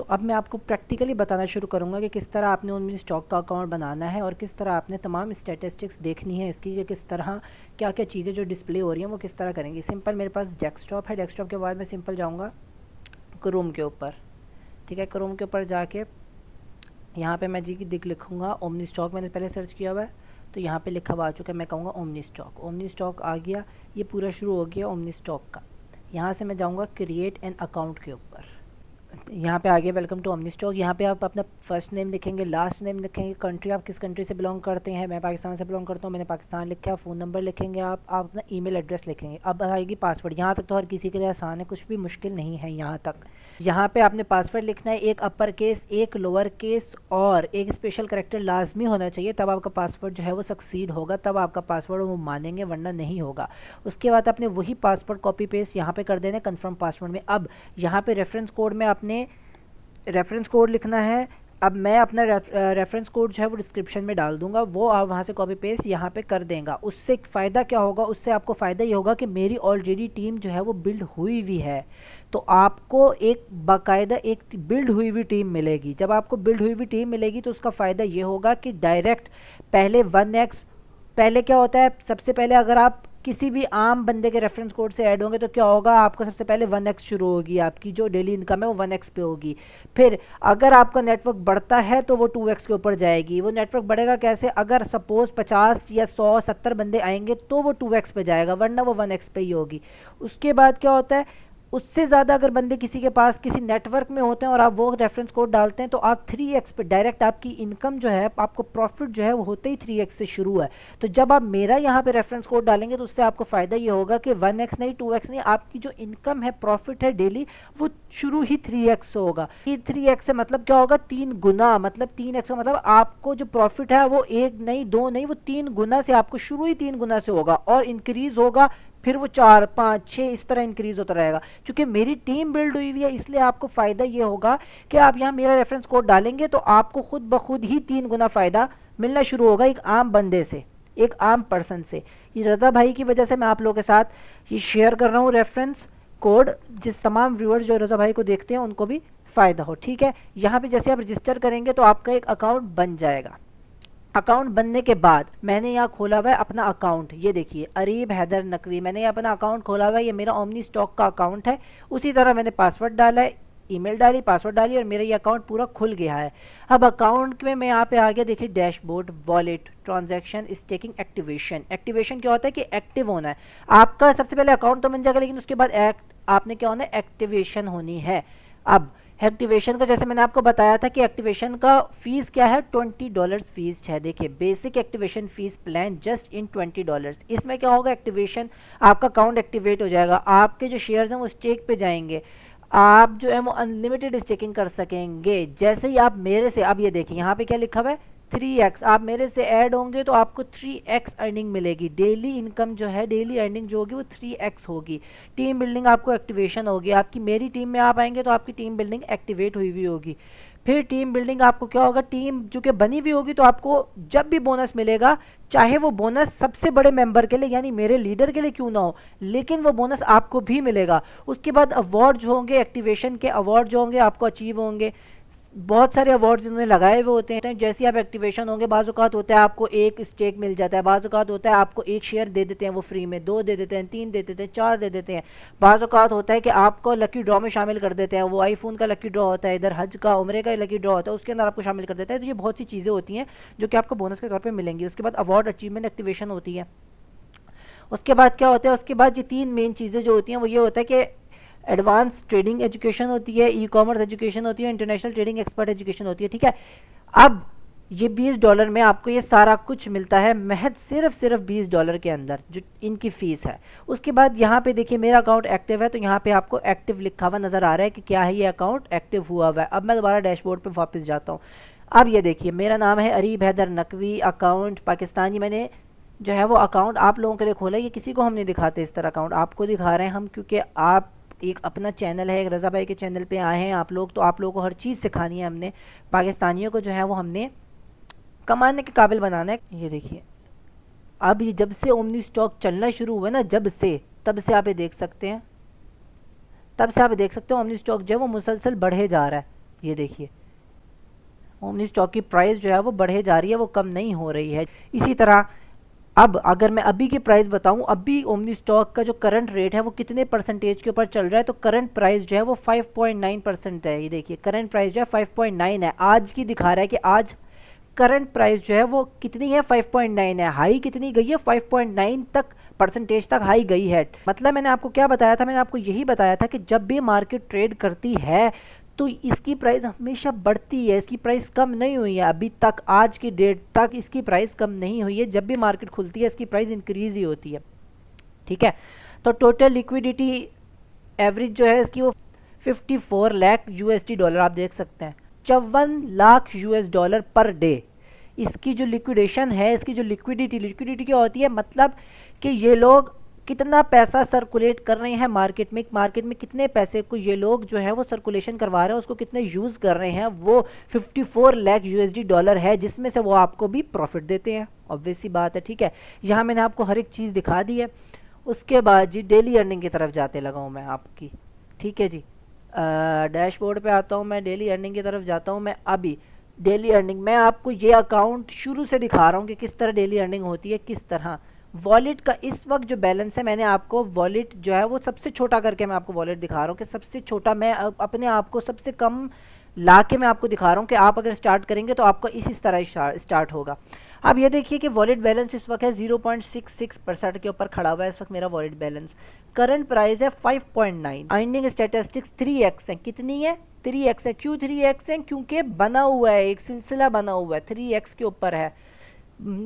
तो अब मैं आपको प्रैक्टिकली बताना शुरू करूँगा कि किस तरह आपने ओमनी स्टॉक का अकाउंट बनाना है और किस तरह आपने तमाम स्टैटिस्टिक्स देखनी है इसकी, कि किस तरह क्या क्या चीज़ें जो डिस्प्ले हो रही हैं वो किस तरह करेंगी। सिंपल मेरे पास डेस्कटॉप है, डेस्कटॉप के बाद मैं सिंपल जाऊँगा क्रोम के ऊपर। ठीक है, क्रोम के ऊपर जाके यहाँ पे मैं जी की लिखूँगा ओमनी स्टॉक, मैंने पहले सर्च किया हुआ है तो यहाँ पे लिखा हुआ आ चुका है, मैं कहूँगा ओमनी स्टॉक। ओमनी स्टॉक आ गया, ये पूरा शुरू हो गया ओमनी स्टॉक का। यहाँ से मैं जाऊँगा क्रिएट एन अकाउंट के ऊपर। यहाँ पे आ गया वेलकम टू ओमनी स्टॉक। यहाँ पे आप अपना फर्स्ट नेम लिखेंगे, लास्ट नेम लिखेंगे, कंट्री आप किस कंट्री से बिलोंग करते हैं। मैं पाकिस्तान से बिलोंग करता हूँ, मैंने पाकिस्तान लिखा है। फ़ोन नंबर लिखेंगे आप अपना ईमेल एड्रेस लिखेंगे। अब आएगी पासवर्ड। यहाँ तक तो हर किसी के लिए आसान है, कुछ भी मुश्किल नहीं है यहाँ तक। यहाँ पे आपने पासवर्ड लिखना है, एक अपर केस, एक लोअर केस और एक स्पेशल करेक्टर लाजमी होना चाहिए, तब आपका पासवर्ड जो है वो सक्सीड होगा, तब आपका पासवर्ड वो मानेंगे, वरना नहीं होगा। उसके बाद आपने वही पासवर्ड कॉपी पेस्ट यहाँ पे कर देना कन्फर्म पासवर्ड में। अब यहाँ पे रेफरेंस कोड में आपने रेफरेंस कोड लिखना है। अब मैं अपना रेफरेंस कोड जो है वो डिस्क्रिप्शन में डाल दूंगा, वो आप वहाँ से कॉपी पेस्ट यहाँ पे कर देगा। उससे फ़ायदा क्या होगा, उससे आपको फ़ायदा ये होगा कि मेरी ऑलरेडी टीम जो है वो बिल्ड हुई हुई है, तो आपको एक बाकायदा एक बिल्ड हुई हुई टीम मिलेगी। जब आपको बिल्ड हुई हुई टीम मिलेगी तो उसका फ़ायदा ये होगा कि डायरेक्ट पहले 1x, पहले क्या होता है, सबसे पहले अगर आप किसी भी आम बंदे के रेफरेंस कोड से ऐड होंगे तो क्या होगा, आपको सबसे पहले 1x शुरू होगी, आपकी जो डेली इनकम है वो 1x पे होगी। फिर अगर आपका नेटवर्क बढ़ता है तो वो 2x के ऊपर जाएगी। वो नेटवर्क बढ़ेगा कैसे, अगर सपोज 50 या 100 70 बंदे आएंगे तो वो 2x पे जाएगा, वरना वो 1x पे ही होगी। उसके बाद क्या होता है, उससे ज़्यादा अगर बंदे किसी के पास किसी नेटवर्क में होते हैं और आप वो रेफरेंस कोड डालते हैं तो आप 3x पे डायरेक्ट आपकी इनकम जो है, आपको प्रॉफिट जो है वो होते ही 3x से शुरू है। तो जब आप मेरा यहाँ पे रेफरेंस कोड डालेंगे तो उससे आपको फ़ायदा ये होगा कि 1x नहीं 2x नहीं, आपकी जो इनकम है, प्रॉफिट है डेली, वो शुरू ही 3x से होगा। ये 3x से मतलब क्या होगा, 3 गुना, मतलब 3x का मतलब आपको जो प्रॉफिट है वो 1 नहीं 2 नहीं, वो 3 गुना से, आपको शुरू ही 3 गुना से होगा और इंक्रीज़ होगा, फिर वो 4 5 6 इस तरह इंक्रीज होता रहेगा। क्योंकि मेरी टीम बिल्ड हुई हुई है, इसलिए आपको फ़ायदा ये होगा कि आप यहाँ मेरा रेफरेंस कोड डालेंगे तो आपको खुद ब खुद ही 3 गुना फ़ायदा मिलना शुरू होगा एक आम बंदे से, एक आम पर्सन से। ये रज़ा भाई की वजह से मैं आप लोगों के साथ ये शेयर कर रहा हूँ रेफरेंस कोड, जिस तमाम व्यूअर्स जो रज़ा भाई को देखते हैं उनको भी फ़ायदा हो। ठीक है, यहाँ पे जैसे आप रजिस्टर करेंगे तो आपका एक अकाउंट बन जाएगा। अकाउंट बनने के बाद मैंने यहाँ खोला हुआ है अपना अकाउंट, ये देखिए अरीब हैदर नकवी, मैंने ये अपना अकाउंट खोला हुआ है, ये मेरा ओमनी स्टॉक का अकाउंट है। उसी तरह मैंने पासवर्ड डाला है, ईमेल डाली, पासवर्ड डाली और मेरा ये अकाउंट पूरा खुल गया है। अब अकाउंट में मैं यहाँ पे आ गया, देखिए dashboard, wallet, transaction, staking, activation. Activation क्या होता है कि एक्टिव होना है आपका। सबसे पहले अकाउंट तो बन जाएगा, लेकिन उसके बाद आपने क्या होना है, एक्टिवेशन होनी है। अब एक्टिवेशन का जैसे मैंने आपको बताया था कि एक्टिवेशन का फीस क्या है, $20 फीस है। देखिए basic activation fees plan just in $20। इसमें क्या होगा, एक्टिवेशन आपका अकाउंट एक्टिवेट हो जाएगा, आपके जो शेयर्स हैं वो स्टेक पे जाएंगे, आप जो है वो अनलिमिटेड स्टेकिंग कर सकेंगे। जैसे ही आप मेरे से, अब ये देखिए यहाँ पे क्या लिखा हुआ है, 3x, आप मेरे से ऐड होंगे तो आपको 3x अर्निंग मिलेगी। डेली इनकम जो है, डेली अर्निंग जो होगी वो 3x होगी। टीम बिल्डिंग आपको एक्टिवेशन होगी, आपकी मेरी टीम में आप आएंगे तो आपकी टीम बिल्डिंग एक्टिवेट हुई हुई होगी। फिर टीम बिल्डिंग आपको क्या होगा, टीम जो कि बनी हुई होगी तो आपको जब भी बोनस मिलेगा, चाहे वो बोनस सबसे बड़े मेंबर के लिए यानी मेरे लीडर के लिए क्यों ना हो, लेकिन वो बोनस आपको भी मिलेगा। उसके बाद अवार्ड जो होंगे, एक्टिवेशन के अवार्ड जो होंगे आपको अचीव होंगे। बहुत सारे अवार्ड्स इन्होंने लगाए हुए होते हैं। जैसे आप एक्टिवेशन होंगे, बाज़ औक़ात होता है आपको एक स्टेक मिल जाता है, बाज़ औक़ात होता है आपको एक शेयर दे देते हैं वो फ्री में, 2 दे देते हैं, 3 दे देते हैं, 4 दे देते हैं। बाज़ औक़ात होता है कि आपको लकी ड्रॉ में शामिल कर देते हैं, वो आईफोन का लकी ड्रॉ होता है, इधर हज का, उम्रे का लकी ड्रॉ होता है, उसके अंदर आपको शामिल कर देता है। तो ये बहुत सी चीज़ें होती हैं जो कि आपको बोनस के तौर पर मिलेंगी। उसके बाद अवार्ड, अचीवमेंट, एक्टिवेशन होती है। उसके बाद क्या होता है, उसके बाद ये 3 मेन चीज़ें जो होती हैं वो ये होता है कि एडवांस ट्रेडिंग एजुकेशन होती है, ई कॉमर्स एजुकेशन होती है, इंटरनेशनल ट्रेडिंग एक्सपर्ट एजुकेशन होती है। ठीक है, अब ये $20 में आपको ये सारा कुछ मिलता है, महज सिर्फ $20 के अंदर जो इनकी फ़ीस है। उसके बाद यहाँ पे देखिए मेरा अकाउंट एक्टिव है, तो यहाँ पे आपको एक्टिव लिखा हुआ नज़र आ रहा है कि क्या है, ये अकाउंट एक्टिव हुआ हुआ है। अब मैं दोबारा डैशबोर्ड पर वापस जाता हूँ। अब ये देखिए मेरा नाम है अरीब हैदर नकवी, अकाउंट पाकिस्तानी, मैंने जो है वो अकाउंट आप लोगों के लिए खोला है। ये किसी को हम नहीं दिखाते इस तरह अकाउंट, आपको दिखा रहे हैं हम, क्योंकि आप एक अपना चैनल है, एक रज़ा भाई के चैनल पे आए हैं आप लोग, तो आप लोगों को हर चीज़ सिखानी है हमने, पाकिस्तानियों को जो है वो हमने कमाने के काबिल बनाना है। ये देखिए अब ये जब से ओमनी स्टॉक चलना शुरू हुआ है ना, जब से, तब से आप ये देख सकते हैं, तब से आप देख सकते हो ओमनी स्टॉक जो है वो मुसलसल बढ़े जा रहा है। ये देखिए ओमनी स्टॉक की प्राइस जो है वो बढ़े जा रही है, वो कम नहीं हो रही है। इसी तरह अब अगर मैं अभी की प्राइस बताऊं, अभी ओमनी स्टॉक का जो करंट रेट है वो कितने परसेंटेज के ऊपर चल रहा है, तो करंट प्राइस जो है वो 5.9% है। ये देखिए करंट प्राइस जो है 5.9 है, आज की दिखा रहा है कि आज करंट प्राइस जो है वो कितनी है, 5.9 है। हाई कितनी गई है, 5.9 तक परसेंटेज तक हाई गई है। मतलब मैंने आपको क्या बताया था, मैंने आपको यही बताया था कि जब भी मार्केट ट्रेड करती है तो इसकी प्राइस हमेशा बढ़ती है, इसकी प्राइस कम नहीं हुई है अभी तक, आज की डेट तक इसकी प्राइस कम नहीं हुई है। जब भी मार्केट खुलती है इसकी प्राइस इंक्रीज ही होती है, ठीक है। तो टोटल लिक्विडिटी एवरेज जो है इसकी वो 54 लाख यूएसडी डॉलर, आप देख सकते हैं 54 lakh US dollar per day इसकी जो लिक्विडेशन है, इसकी जो लिक्विडिटी क्या होती है, मतलब कि ये लोग कितना पैसा सर्कुलेट कर रहे हैं मार्केट में कितने पैसे को ये लोग जो है वो सर्कुलेशन करवा रहे हैं, उसको कितने यूज़ कर रहे हैं, वो 54 लाख यूएसडी डॉलर है, जिसमें से वो आपको भी प्रॉफिट देते हैं, ऑब्वियस सी बात है, ठीक है। यहाँ मैंने आपको हर एक चीज़ दिखा दी है। उसके बाद जी डेली अर्निंग की तरफ जाते लगा हूँ मैं आपकी, ठीक है जी। डैशबोर्ड पे आता हूँ मैं, डेली अर्निंग की तरफ जाता हूँ मैं। अभी डेली अर्निंग मैं आपको ये अकाउंट शुरू से दिखा रहा हूँ कि किस तरह डेली अर्निंग होती है, किस तरह वॉलेट का इस वक्त जो बैलेंस है, मैंने आपको वॉलेट जो है वो सबसे छोटा करके मैं आपको वॉलेट दिखा रहा हूँ कि सबसे छोटा, मैं अपने आप को सबसे कम ला के मैं आपको दिखा रहा हूँ कि आप अगर स्टार्ट करेंगे तो आपको इस तरह स्टार्ट होगा। अब ये देखिए कि वॉलेट बैलेंस इस वक्त है 0.66% के ऊपर खड़ा हुआ है इस वक्त मेरा वॉलेट बैलेंस। करंट प्राइस है 5.9। अर्निंग स्टैटिस्टिक्स 3x है, कितनी है, 3x है। क्यों 3x है, क्योंकि बना हुआ है, एक सिलसिला बना हुआ है, 3x के ऊपर है,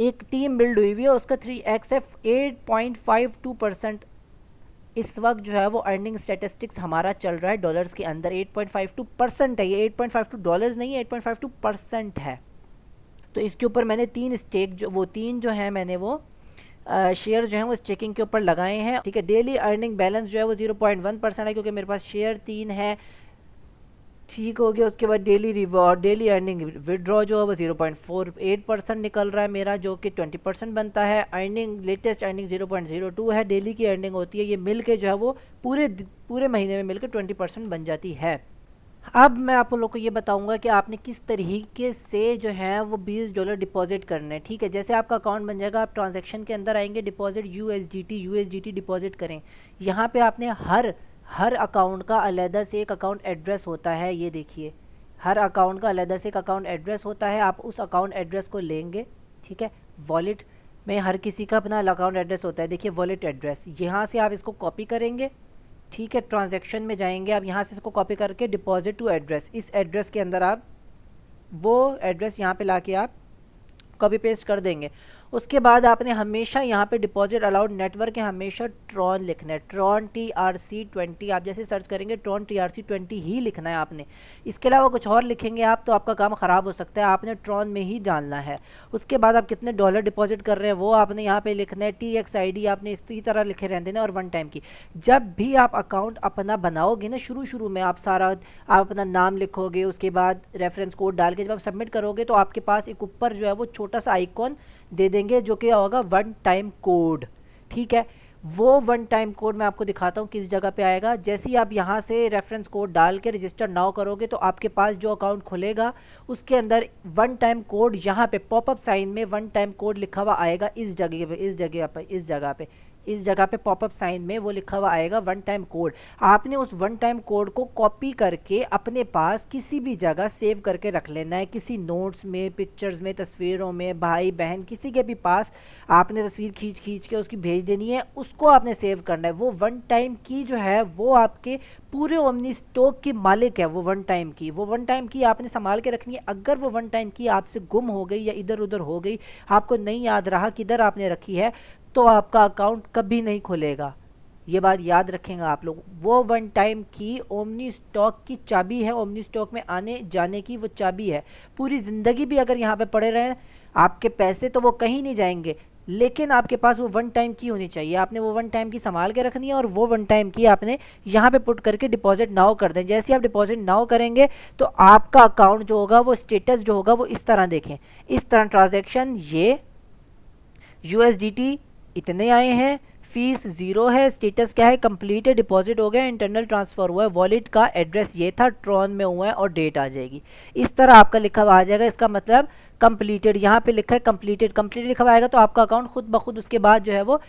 एक टीम बिल्ड हुई हुई है, उसका 3x है। 8.52% इस वक्त जो है वो अर्निंग स्टैटिस्टिक्स हमारा चल रहा है डॉलर्स के अंदर। 8.52% है ये, 8.52 डॉलर्स नहीं है, 8.52% है। तो इसके ऊपर मैंने 3 स्टेक जो है मैंने वो शेयर जो है वो स्टेकिंग के ऊपर लगाए हैं, ठीक है। डेली अर्निंग बैलेंस जो है वो 0.1% है, क्योंकि मेरे पास शेयर 3 है, ठीक हो गया। उसके बाद daily reward, daily earning withdraw जो है वो 0.48% निकल रहा है मेरा, जो कि 20% बनता है। अर्निंग लेटेस्ट अर्निंग 0.02 है, डेली की अर्निंग होती है, ये मिल के जो है वो पूरे महीने में मिलकर 20% बन जाती है। अब मैं आप लोग को ये बताऊंगा कि आपने किस तरीके से जो है वो $20 डिपॉजिट करने हैं, ठीक है। जैसे आपका अकाउंट बन जाएगा, आप ट्रांजैक्शन के अंदर आएंगे, डिपॉजिट यूएसडीटी डिपॉजिट करें। यहाँ पे आपने हर अकाउंट का अलग से एक अकाउंट एड्रेस होता है, ये देखिए हर अकाउंट का अलग से एक अकाउंट एड्रेस होता है। आप उस अकाउंट एड्रेस को लेंगे, ठीक है। वॉलेट में हर किसी का अपना अकाउंट एड्रेस होता है, देखिए वॉलेट एड्रेस, यहाँ से आप इसको कॉपी करेंगे, ठीक है। ट्रांजैक्शन में जाएंगे, आप यहाँ से इसको कॉपी करके डिपॉजिट टू एड्रेस, इस एड्रेस के अंदर आप वो एड्रेस यहाँ पे लाके आप कॉपी पेस्ट कर देंगे। उसके बाद आपने हमेशा यहाँ पे डिपॉजिट अलाउड नेटवर्क है, हमेशा ट्रॉन लिखना है, ट्रॉन TRC20। आप जैसे सर्च करेंगे ट्रॉन TRC20 ही लिखना है आपने, इसके अलावा कुछ और लिखेंगे आप तो आपका काम ख़राब हो सकता है, आपने ट्रॉन में ही जानना है। उसके बाद आप कितने डॉलर डिपॉजिट कर रहे हैं वो आपने यहाँ पे लिखना है, TXID आपने इसी तरह लिखे रहने देना, और 1 टाइम की। जब भी आप अकाउंट अपना बनाओगे ना, शुरू में आप अपना नाम लिखोगे, उसके बाद रेफरेंस कोड डाल के जब आप सबमिट करोगे तो आपके पास एक ऊपर जो है वो छोटा सा आइकॉन दे देंगे, जो कि होगा 1 टाइम कोड, ठीक है। वो 1 टाइम कोड मैं आपको दिखाता हूँ किस जगह पे आएगा। जैसे ही आप यहाँ से रेफरेंस कोड डाल के रजिस्टर नाउ करोगे तो आपके पास जो अकाउंट खुलेगा उसके अंदर 1 टाइम कोड यहाँ पे पॉपअप साइन में 1 टाइम कोड लिखा हुआ आएगा, इस जगह पे पॉपअप साइन में वो लिखा हुआ आएगा 1 टाइम कोड। आपने उस 1 टाइम कोड को कॉपी करके अपने पास किसी भी जगह सेव करके रख लेना है, किसी नोट्स में, पिक्चर्स में, तस्वीरों में, भाई बहन किसी के भी पास आपने तस्वीर खींच के उसकी भेज देनी है, उसको आपने सेव करना है। वो 1 टाइम की जो है वो आपके पूरे ओमनी स्टॉक की मालिक है, वो 1 टाइम की आपने संभाल के रखनी है। अगर वो 1 टाइम की आपसे गुम हो गई या इधर उधर हो गई, आपको नहीं याद रहा किधर आपने रखी है, तो आपका अकाउंट कभी नहीं खुलेगा। ये बात याद रखेंगे आप लोग। वो 1 टाइम की ओमनी स्टॉक की चाबी है, ओमनी स्टॉक में आने जाने की वो चाबी है। पूरी ज़िंदगी भी अगर यहाँ पे पड़े रहें आपके पैसे तो वो कहीं नहीं जाएंगे, लेकिन आपके पास वो 1 टाइम की होनी चाहिए। आपने वो 1 टाइम की संभाल के रखनी है, और वो 1 टाइम की आपने यहाँ पे पुट करके डिपॉजिट नाउ कर दें। जैसे आप डिपॉजिट नाउ करेंगे तो आपका अकाउंट जो होगा वो स्टेटस जो होगा वो इस तरह देखें, इस तरह ट्रांजेक्शन ये USDT इतने आए हैं, फीस 0 है, स्टेटस क्या है, कंप्लीट है, डिपॉजिट हो गया, इंटरनल ट्रांसफ़र हुआ है, वॉलेट का एड्रेस ये था, ट्रॉन में हुआ है और डेट आ जाएगी। इस तरह आपका लिखा हुआ आ जाएगा, इसका मतलब कंप्लीटेड, यहाँ पे लिखा है कंप्लीटेड, कंप्लीटेड लिखा हुआ आएगा तो आपका अकाउंट खुद ब खुद उसके बाद जो है वो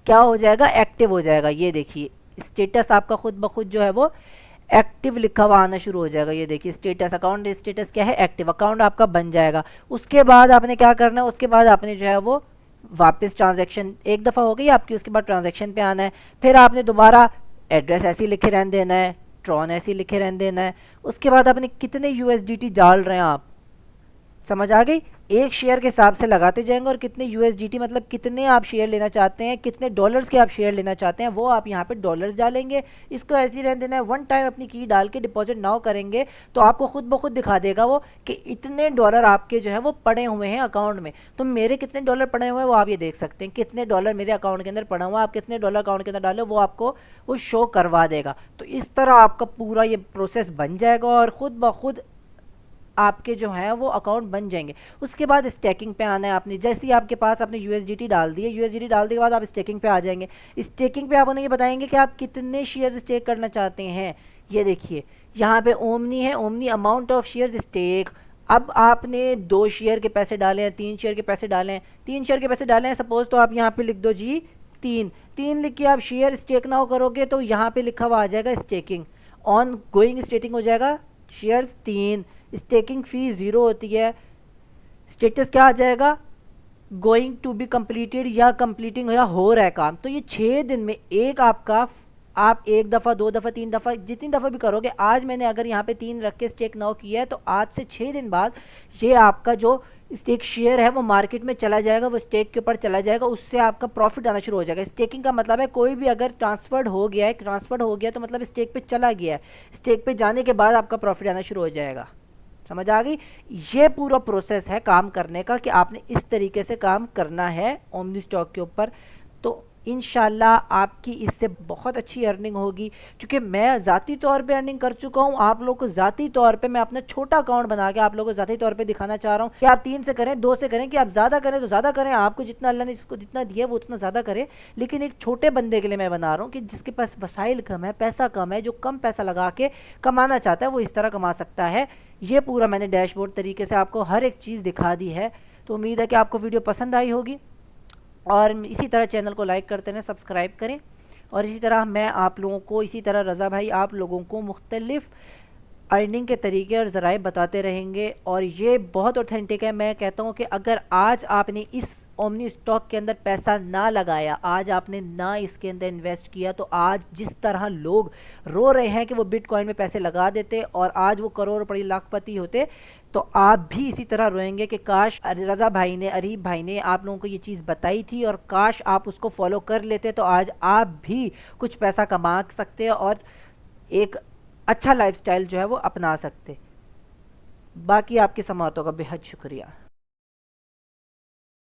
क्या हो जाएगा, एक्टिव हो जाएगा। ये देखिए स्टेटस आपका खुद ब खुद जो है वो एक्टिव लिखा हुआ आना शुरू हो जाएगा। ये देखिए स्टेटस, अकाउंट स्टेटस क्या है, एक्टिव, अकाउंट आपका बन जाएगा। उसके बाद आपने क्या करना है, उसके बाद आपने जो है वो वापस ट्रांजैक्शन एक दफ़ा हो गई आपकी, उसके बाद ट्रांजैक्शन पे आना है, फिर आपने दोबारा एड्रेस ऐसे ही लिखे रहने देना है, ट्रॉन ऐसे ही लिखे रहने देना है। उसके बाद आपने कितने यूएसडीटी डाल रहे हैं आप, समझ आ गई, एक शेयर के हिसाब से लगाते जाएंगे और कितने यूएसडीटी मतलब कितने आप शेयर लेना चाहते हैं, कितने डॉलर्स के आप शेयर लेना चाहते हैं, वो आप यहाँ पे डॉलर्स डालेंगे। इसको ऐसे ही रहने देना है। वन टाइम अपनी की डाल के डिपॉजिट नाउ करेंगे तो आपको खुद ब खुद दिखा देगा वो कि इतने डॉलर आपके जो है वो पड़े हुए हैं अकाउंट में। तो मेरे कितने डॉलर पड़े हुए हैं वो आप ये देख सकते हैं, कितने डॉलर मेरे अकाउंट के अंदर पड़ा हुआ है, आप कितने डॉलर अकाउंट के अंदर डाले वो आपको वो शो करवा देगा। तो इस तरह आपका पूरा ये प्रोसेस बन जाएगा और ख़ुद ब खुद आपके जो है वो अकाउंट बन जाएंगे। उसके बाद स्टेकिंग पे आना है आपने, जैसे ही आपके पास आपने यूएसडीटी डाल दी है, यूएसडीटी डालने के बाद आप स्टेकिंग पे आ जाएंगे। स्टेकिंग पे आप उन्हें ये बताएंगे कि आप कितने शेयर्स स्टेक करना चाहते हैं। ये देखिए यहाँ पे ओमनी है, ओमनी अमाउंट ऑफ शेयर्स स्टेक। अब आपने 2 शेयर के पैसे डाले हैं, 3 शेयर के पैसे डाले हैं, 3 शेयर के पैसे डाले हैं सपोज, तो आप यहाँ पे लिख दो जी 3 लिख के आप शेयर स्टेक ना करोगे तो यहाँ पे लिखा हुआ आ जाएगा स्टेकिंग, ऑन गोइंग स्टेटिंग हो जाएगा, शेयर 3, स्टेकिंग फी 0 होती है, स्टेटस क्या आ जाएगा, गोइंग टू बी कंप्लीटेड या कंप्लीटिंग या हो रहा है काम। तो ये 6 दिन में एक आपका, आप 1 दफ़ा 2 दफ़ा 3 दफ़ा जितनी दफ़ा भी करोगे, आज मैंने अगर यहाँ पे 3 रख के स्टेक नाउ किया है तो आज से 6 दिन बाद ये आपका जो एक शेयर है वो मार्केट में चला जाएगा, वो स्टेक के ऊपर चला जाएगा, उससे आपका प्रॉफिट आना शुरू हो जाएगा। स्टेकिंग का मतलब है कोई भी अगर ट्रांसफर्ड हो गया है तो मतलब स्टेक पे चला गया है, स्टेक पे जाने के बाद आपका प्रॉफिट आना शुरू हो जाएगा। समझ आ गई, ये पूरा प्रोसेस है काम करने का कि आपने इस तरीके से काम करना है ओमनी स्टॉक के ऊपर। तो इंशाल्लाह आपकी इससे बहुत अच्छी अर्निंग होगी, क्योंकि मैं ज़ाती तौर पे अर्निंग कर चुका हूँ। आप लोगों को ज़ाती तौर पे मैं अपना छोटा अकाउंट बना के आप लोगों को ज़ाती तौर पे दिखाना चाह रहा हूँ कि आप 3 से करें, 2 से करें, कि आप ज़्यादा करें तो ज़्यादा करें, आपको जितना अल्लाह ने जिसको जितना दिया वो उतना ज़्यादा करें। लेकिन एक छोटे बंदे के लिए मैं बना रहा हूँ कि जिसके पास वसाइल कम है, पैसा कम है, जो कम पैसा लगा के कमाना चाहता है वो इस तरह कमा सकता है। ये पूरा मैंने डैशबोर्ड तरीके से आपको हर एक चीज़ दिखा दी है। तो उम्मीद है कि आपको वीडियो पसंद आई होगी और इसी तरह चैनल को लाइक करते रहें, सब्सक्राइब करें। और इसी तरह मैं आप लोगों को, इसी तरह रज़ा भाई आप लोगों को मुख्तलिफ़ अर्निंग के तरीके और ज़राए बताते रहेंगे। और ये बहुत ऑथेंटिक है। मैं कहता हूँ कि अगर आज आपने इस ओमनी स्टॉक के अंदर पैसा ना लगाया, आज आपने ना इसके अंदर इन्वेस्ट किया, तो आज जिस तरह लोग रो रहे हैं कि वो बिटकॉइन में पैसे लगा देते और आज वो करोड़पति लाखपति होते, तो आप भी इसी तरह रोएंगे कि काश रज़ा भाई ने, अरीब भाई ने आप लोगों को ये चीज़ बताई थी और काश आप उसको फॉलो कर लेते, तो आज आप भी कुछ पैसा कमा सकते और एक अच्छा लाइफस्टाइल जो है वो अपना सकते। बाकी आपकी समातों का बेहद शुक्रिया।